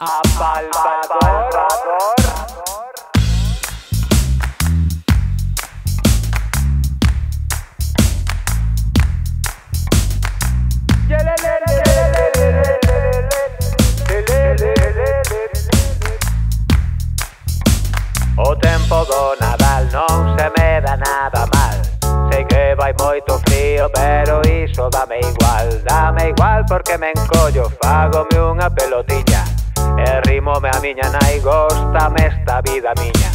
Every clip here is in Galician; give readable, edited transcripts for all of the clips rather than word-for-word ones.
Apalpador. O tempo do Nadal non se me dá nada mal. Sei que vai moito frío, pero iso dame igual porque me encollo, fágome unha pelotiña e rimome a miña nai, góstame esta vida miña.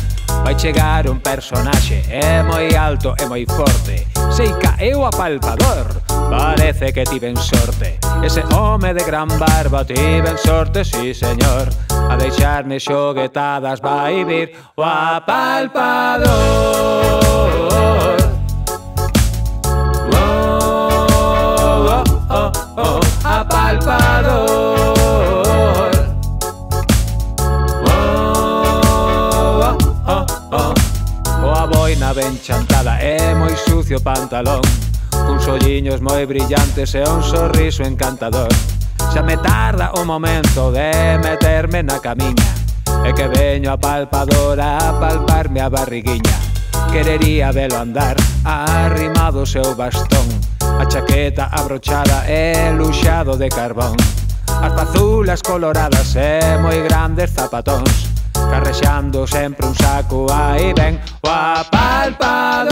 Vai chegar un personaxe, é moi alto e moi forte, sei ca é o Apalpador, parece que tiven sorte. Ese home de gran barba tiven sorte, sí señor, a deixarme xoguetadas vai vir o Apalpador. Apalpador. Coa boina ben chantada e moi sucio pantalón, uns olliños moi brillantes e un sorriso encantador. Xa me tarda o momento de meterme na camiña, e que veño Apalpador a palparme a barriguiña. Querería velo andar arrimado o seu bastón, a chaqueta abrochada e luxado de carbón, as pazulas coloradas e moi grandes zapatóns, carrexando sempre un saco, aí ven o Apalpador.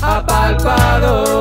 Apalpador.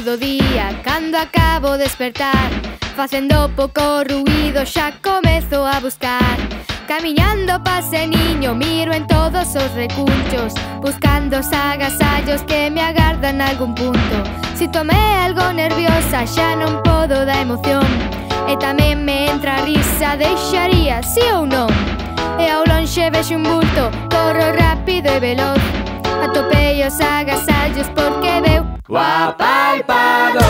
Do día, cando acabo de despertar, facendo pouco ruído xa comezo a buscar. Camiñando pase niño, miro en todos os recunchos, buscando os agasallos que me agardan algún punto. Si tomé algo nerviosa, xa non podo da emoción, e tamén me entra a risa, deixaría sí ou non. E ao lonxe vexo un bulto, corro rápido e veloz, atopei os agasallos porque veu o Apalpador.